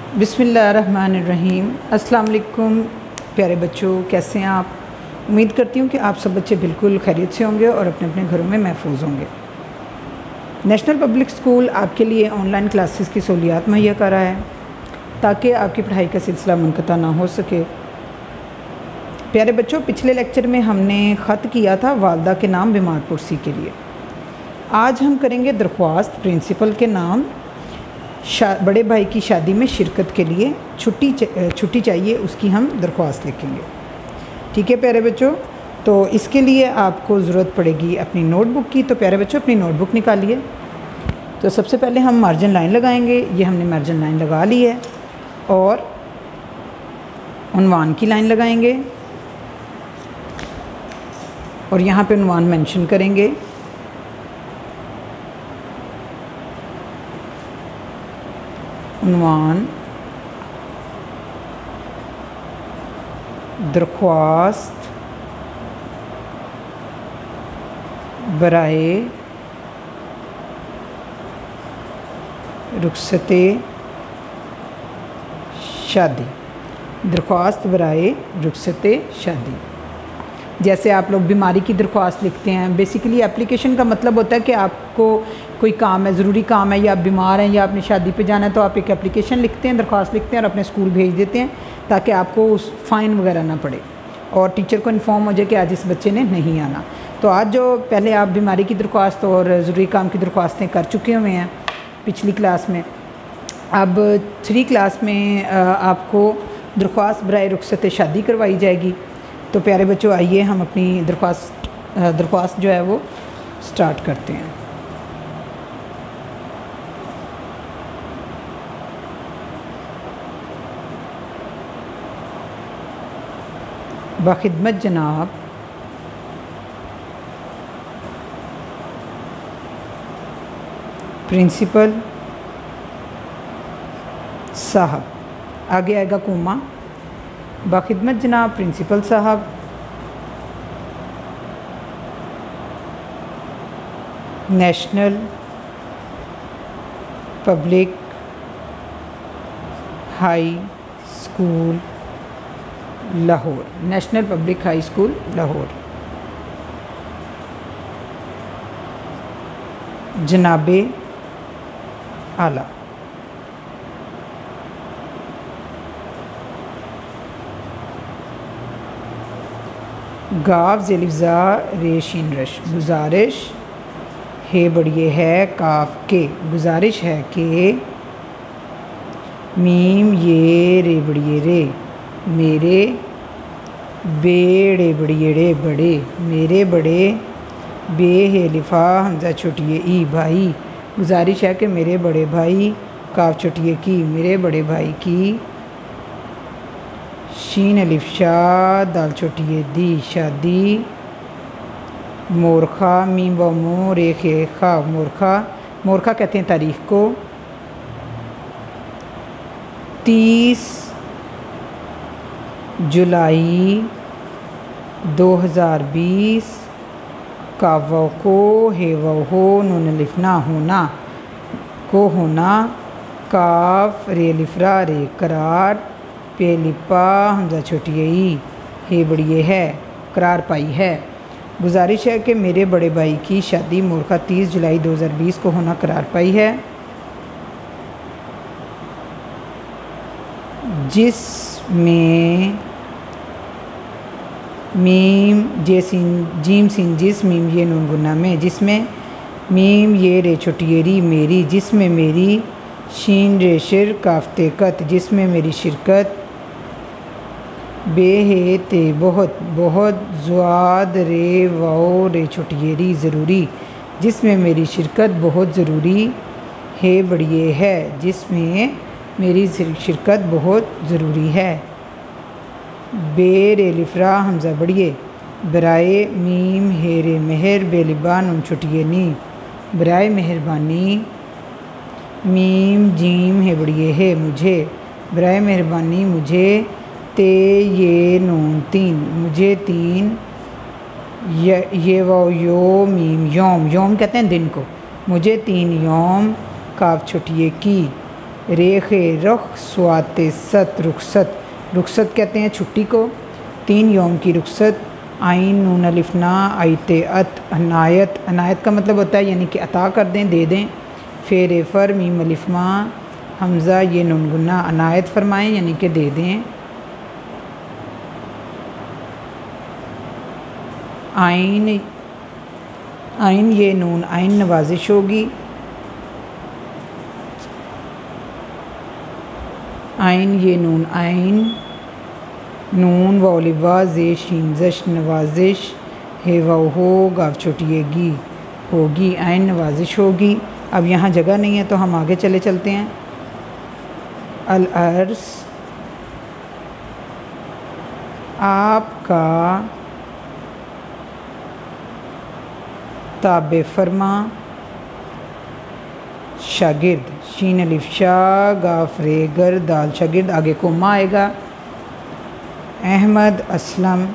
बिस्मिल्लाहिर्रहमानिर्रहीम। अस्सलाम वालेकुम प्यारे बच्चों, कैसे हैं आप। उम्मीद करती हूँ कि आप सब बच्चे बिल्कुल खैरियत से होंगे और अपने अपने घरों में महफूज होंगे। नेशनल पब्लिक स्कूल आपके लिए ऑनलाइन क्लासेस की सहूलियात मुहैया कर रहा है ताकि आपकी पढ़ाई का सिलसिला मुनक़ता ना हो सके। प्यारे बच्चों, पिछले लेक्चर में हमने ख़त किया था वालदा के नाम बीमार पुरसी के लिए। आज हम करेंगे दरख्वास्त प्रिंसिपल के नाम बड़े भाई की शादी में शिरकत के लिए छुट्टी चाहिए, उसकी हम दरख्वास्त लिखेंगे। ठीक है प्यारे बच्चों, तो इसके लिए आपको ज़रूरत पड़ेगी अपनी नोटबुक की। तो प्यारे बच्चों, अपनी नोटबुक निकालिए। तो सबसे पहले हम मार्जिन लाइन लगाएंगे। ये हमने मार्जिन लाइन लगा ली है और उन्वान की लाइन लगाएंगे और यहाँ पे उन्वान मेंशन करेंगे। उन्वान दरख्वास्त बराए रुखसते शादी। दरख्वास्त बराए रुखसते शादी। जैसे आप लोग बीमारी की दरख्वास्त लिखते हैं, बेसिकली एप्लीकेशन का मतलब होता है कि आपको कोई काम है, ज़रूरी काम है, या आप बीमार हैं या आपने शादी पे जाना है, तो आप एक एप्लीकेशन लिखते हैं, दरख्वास्त लिखते हैं और अपने स्कूल भेज देते हैं ताकि आपको उस फ़ाइन वगैरह ना पड़े और टीचर को इन्फॉर्म हो जाए कि आज इस बच्चे ने नहीं आना। तो आज जो पहले आप बीमारी की दरख्वास्त और ज़रूरी काम की दरख्वास्तें कर चुके हुए हैं पिछली क्लास में, अब 3 क्लास में आपको दरख्वास्त बराए रुखसत शादी करवाई जाएगी। तो प्यारे बच्चों, आइए हम अपनी दरख्वास्त जो है वो स्टार्ट करते हैं। बाखिदमत जनाब प्रिंसिपल साहब, आगे आएगा कोमा। बाखिदमत जनाब प्रिंसिपल साहब, National Public High School Lahore. National Public High School Lahore. जनाबे आला, गाव ज़ेलिफ़ा रेशीन रश। गुजारिश है बढ़िए है काफ के। गुजारिश है कि मीम ये रे बढ़िए रे मेरे बेड़े बढ़िए रे बड़े मेरे बड़े बे है लिफा हमजा छुटिए ई भाई। गुजारिश है कि मेरे बड़े भाई काफ छुटिए की मेरे बड़े भाई की शीन अलिफशा दाल छुटिए दी शादी। मोरखा मीम व मो रे खे खा मोरखा। मोरखा कहते हैं तारीख को। 30 जुलाई 2020 का वो को है वो हो नून लिफना होना को होना काफ रे लिफरा रे करार पे लिपा हमजा छुटिए हे बढ़िए है करार पाई है। गुजारिश है कि मेरे बड़े भाई की शादी मोरखा 30 जुलाई 2020 को होना करार पाई है, जिसमें मीम जे सिन जीम सिन जिस मीम ये नून गुना में, जिसमें मीम ये रे छुटियरी मेरी, जिसमें मेरी शीन रे शिर काफ्ते कत, जिसमें मेरी शिरकत बे है ते बहुत बहुत ज़्वाद रे वो रे छुटियरी ज़रूरी, जिसमें मेरी शिरकत बहुत ज़रूरी है बढ़िए है, जिसमें मेरी शिरकत बहुत ज़रूरी है। बे रे लिफरा हमजा बढ़िए बराए मीम हेरे मेहर बेलिबा नून छुटिए नी बराए मेहरबानी मीम जीम है बढ़िए है मुझे बराए मेहरबानी मुझे ते ये नून 3 मुझे 3 ये वो यो मीम योम। योम कहते हैं दिन को। मुझे 3 योम काफ छुटिए की रेख रुख स्वात सत रुखसत, रुखसत कहते हैं छुट्टी को, 3 यौम की रुखसत। आइन नून अलिफना आयत अत अनायत, अनायत का मतलब होता है यानी कि अता कर दें, दे दें। फेर फर मीम अलिफमा हमज़ा ये नून गुन्ना अनायत फरमाएँ यानी कि दे दें। आइन, आइन ये नून आइन नवाजिश होगी। आइन ये नून आइन, नून वालिवा जे शीन जश नवाजिश, हे वाव हो गाव छोटिएगी होगी, आइन नवाजिश होगी। अब यहाँ जगह नहीं है तो हम आगे चलते हैं। अल अर्स आपका ताबे फरमा शागिर्द, शीन अलिफ शाह गाफ रे गर दाल शागिर्द, आगे कोमा आएगा। अहमद असलम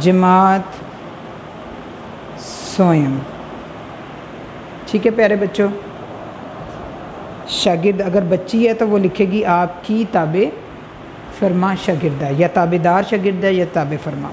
जमात सोयम। ठीक है प्यारे बच्चों, शागिर्द अगर बच्ची है तो वो लिखेगी आपकी ताबे फरमा शागिर्द है, या ताबेदार शागिर्द है या ताबे फरमा।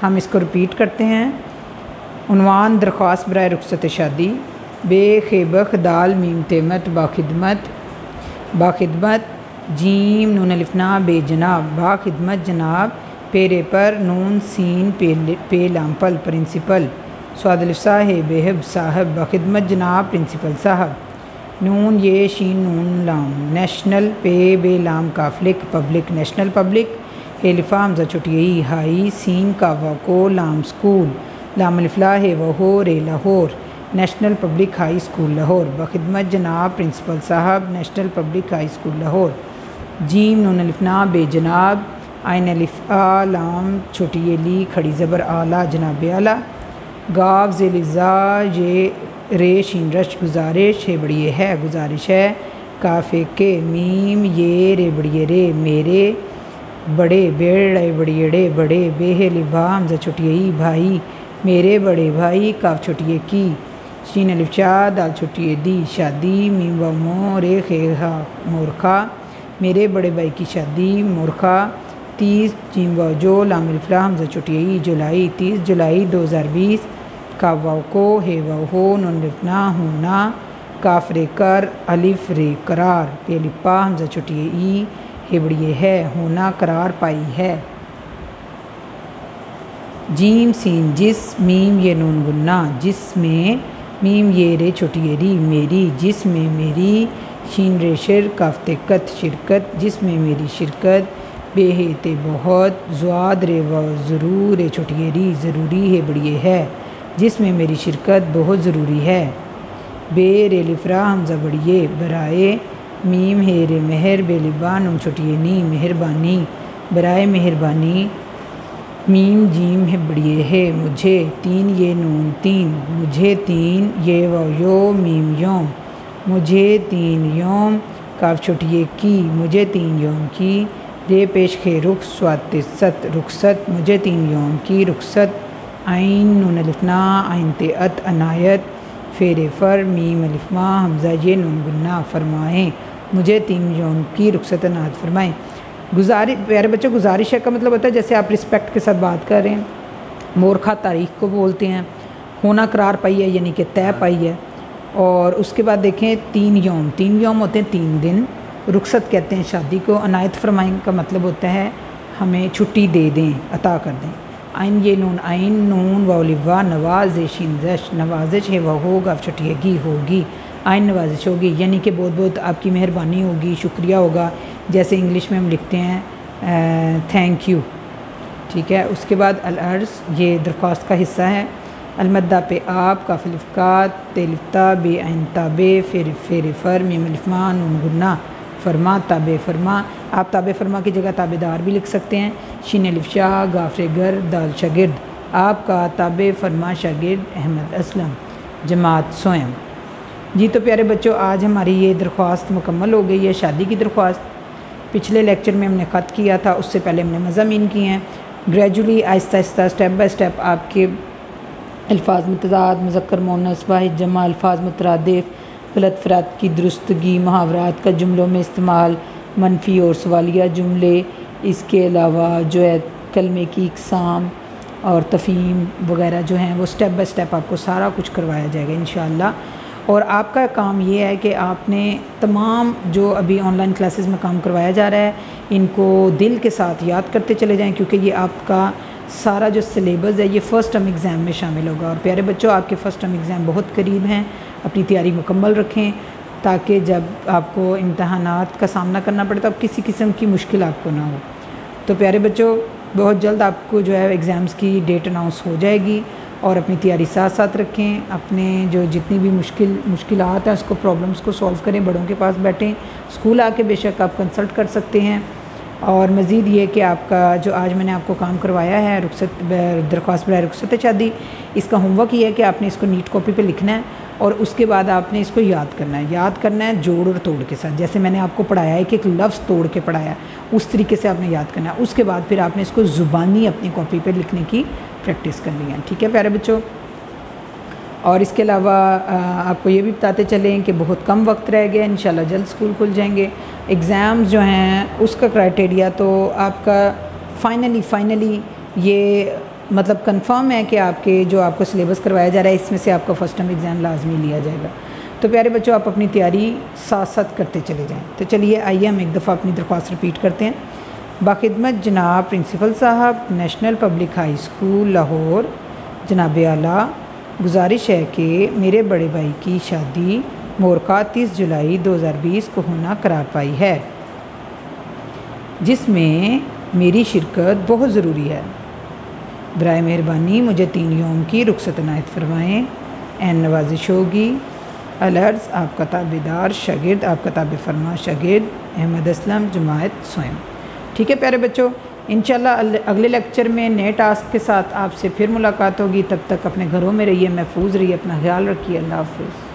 हम इसको रिपीट करते हैं। उन्वान दरख्वास्त बराए रुखसत शादी, बेखेबख दाल मीम तेमत बाखिदमत, बाखिदमत जीम नून अलिफना बेजनाब, बाखिदमत जनाब। पेरे पर नून सीन पे लामपल प्रिंसिपल, स्वाद अलिफ साहे बेहब साहब, बाखिदमत जनाब प्रिंसिपल साहब। नून ये शीन नून लाम नेशनल, पे बे लाम काफलिक पब्लिक नेशनल पब्लिक। हेलिफा हमजा छुटियई हाई, सीन का वाको लाम स्कूल, लाम अलिफला है वहो रे Lahore, National Public High School Lahore. बखिदमत जनाब प्रिंसिपल साहब National Public High School Lahore. जीम नून अलिफना बेजनाब, आइन अलिफ आ लाम छोटी ली खड़ी ज़बर आला जनाब आला। गाव ज़ेलिज़ा ये रे शीन रश गुजारिश, है बड़िए है गुजारिश है। काफ़े के मीम ये रे बड़िए रे मेरे, बड़े बेड़े बड़िएड़े बड़े। बेहे लिबा हमजा छुटियई भाई मेरे बड़े भाई, काफ छुटिए की। शीन अलिफ शाह दाल छुटिए दी शादी, मीम व मो रे खेहा मोरखा, मेरे बड़े भाई की शादी मोरखा। 30 जीम व जो लाम अलिफला हमजा छुटियई जुलाई, 30 जुलाई 2020। काफ वाव को हे वाव हो नून लिफना होना, काफ रे कर अलिफ रे करार, पे लिपा हमजा छुटिए ई, हे बड़िए है होना करार पाई है। जीम सीन जिस, मीम ये नून गुन्ना जिसमें, मीम ये रे छोटी री मेरी, जिसमें मेरी। शीन रे शिर काफ्ते कत शिरकत, जिसमें मेरी शिरकत। बेहे ते बहुत, ज़्वाद रे व ज़रूर रे छोटी री ज़रूरी है बड़िए है, जिसमें मेरी शिरकत बहुत ज़रूरी है। बे रे लिफ्रा हमजा बड़िए बराए, मीम हे रे मेहर बेलिबा नून छोटिए नी मेहरबानी, बराए मेहरबानी। मीम जीम है बड़िए है मुझे, 3 ये नून 3 मुझे 3, ये व यो मीम योम, मुझे 3 योम। काफ छोटिए की मुझे 3 योम की। रे पेश खे रुख स्वात सत रुखसत, मुझे 3 योम की रुखसत। आइन नून अलिफना आइन ते अत अनायत, फेरे फर मीम अलिफमा हमजा ये नून गुन्ना फरमाएँ, मुझे 3 यौम की रुखसत अनायत फरमाएँ। गुजारिश प्यारे बच्चों, गुजारिश का मतलब होता है जैसे आप रिस्पेक्ट के साथ बात कर रहे हैं। मोरखा तारीख को बोलते हैं। होना करार पाई है यानी कि तय पाई है। और उसके बाद देखें 3 यौम, 3 यौम होते हैं 3 दिन। रुखसत कहते हैं शादी को। अनायत फरमाइन का मतलब होता है हमें छुट्टी दे दें, अता कर दें। आइन ये नून आइन, नून वालिवा नवाजिश नवाजिश है वह होगा छुट्टिएगी होगी, आइन नवाजिश होगी यानी कि बहुत बहुत आपकी मेहरबानी होगी, शुक्रिया होगा। जैसे इंग्लिश में हम लिखते हैं थैंक यू। ठीक है। उसके बाद अल अर्ज़ ये दरख्वास्त का हिस्सा है। अलमद्दा पे आप, काफिलफ़ात तेलिफ्ता बे आइन ताबे फेर फर मीमलिफ़मा नून गुन्ना फरमा ताबे फरमा। आप ताबे फरमा की जगह ताबेदार भी लिख सकते हैं। शीन अलिफ शाह गाफरे गर दाल शागिर्द, आपका ताबे फरमा शागिर्द अहमद असलम जमात सोयम। जी तो प्यारे बच्चों, आज हमारी ये दरख्वास्त मुकम्मल हो गई है, शादी की दरख्वास्त। पिछले लेक्चर में हमने ख़त किया था, उससे पहले हमने मज़ामीन किए हैं। Gradually Aahista Aahista step by step आपके अल्फाज मुतज़ाद, मुज़क्कर मुअन्नस वाहिद जमा, अल्फाज मुतरादिफ, गलत फ़रात की दुरुस्तगी, मुहावरात का जुमलों में इस्तेमाल, मनफी और सवालिया जुमले, इसके अलावा जो है कलमे की इकसाम और तफ़हीम वगैरह जो हैं वो स्टेप बाय स्टेप आपको सारा कुछ करवाया जाएगा इंशाअल्लाह। और आपका काम ये है कि आपने तमाम जो अभी ऑनलाइन क्लासेस में काम करवाया जा रहा है इनको दिल के साथ याद करते चले जाएं, क्योंकि ये आपका सारा जो सिलेबस है ये फ़र्स्ट टर्म एग्ज़ाम में शामिल होगा। और प्यारे बच्चों, आपके फ़र्स्ट टर्म एग्ज़ाम बहुत करीब हैं, अपनी तैयारी मुकम्मल रखें ताकि जब आपको इम्तहानात का सामना करना पड़े तो अब किसी किस्म की मुश्किल आपको ना हो। तो प्यारे बच्चों, बहुत जल्द आपको जो है एग्ज़ाम्स की डेट अनाउंस हो जाएगी और अपनी तैयारी साथ साथ रखें। अपने जो जितनी भी मुश्किलात हैं उसको प्रॉब्लम्स को सॉल्व करें, बड़ों के पास बैठें, स्कूल आके बेशक आप कंसल्ट कर सकते हैं। और मज़ीद ये कि आपका जो आज मैंने आपको काम करवाया है दरख्वास्त बराए रुखसत शादी, इसका होमवर्क ये है कि आपने इसको नीट कॉपी पे लिखना है और उसके बाद आपने इसको याद करना है जोड़ और तोड़ के साथ। जैसे मैंने आपको पढ़ाया है कि एक लफ्ज़ तोड़ के पढ़ाया, उस तरीके से आपने याद करना है। उसके बाद फिर आपने इसको ज़ुबानी अपनी कॉपी पे लिखने की प्रैक्टिस करनी है। ठीक है प्यारे बच्चों। और इसके अलावा आपको ये भी बताते चलें कि बहुत कम वक्त रह गया, इंशाल्लाह जल्द स्कूल खुल जाएंगे। एग्ज़ाम्स जो हैं उसका क्राइटेरिया तो आपका फाइनली ये मतलब कंफर्म है कि आपको सिलेबस करवाया जा रहा है इसमें से आपका फ़र्स्ट टर्म एग्ज़ाम लाजमी लिया जाएगा। तो प्यारे बच्चों, आप अपनी तैयारी साथ साथ करते चले जाएँ। तो चलिए आइए हम एक दफ़ा अपनी दरख्वास्त रिपीट करते हैं। बाखिदमत जनाब प्रिंसिपल साहब, National Public High School Lahore, जनाब आला, गुजारिश है कि मेरे बड़े भाई की शादी मोरका 30 जुलाई 2020 को होना करार पाई है, जिसमें मेरी शिरकत बहुत ज़रूरी है। बराए मेहरबानी मुझे 3 यौम की रुखसत इनायत फरमाएँ। एन नवाजिश होगी। अलर्ज़ आपका ताबेदार शागिर्द, आपका ताबे फरमा शागिर्द अहमद असलम, जमायत स्वयं। ठीक है प्यारे बच्चों, इंशाल्लाह अगले लेक्चर में नए टास्क के साथ आपसे फिर मुलाकात होगी। तब तक अपने घरों में रहिए, महफूज रहिए, अपना ख्याल रखिए। अल्लाह हाफ़िज़।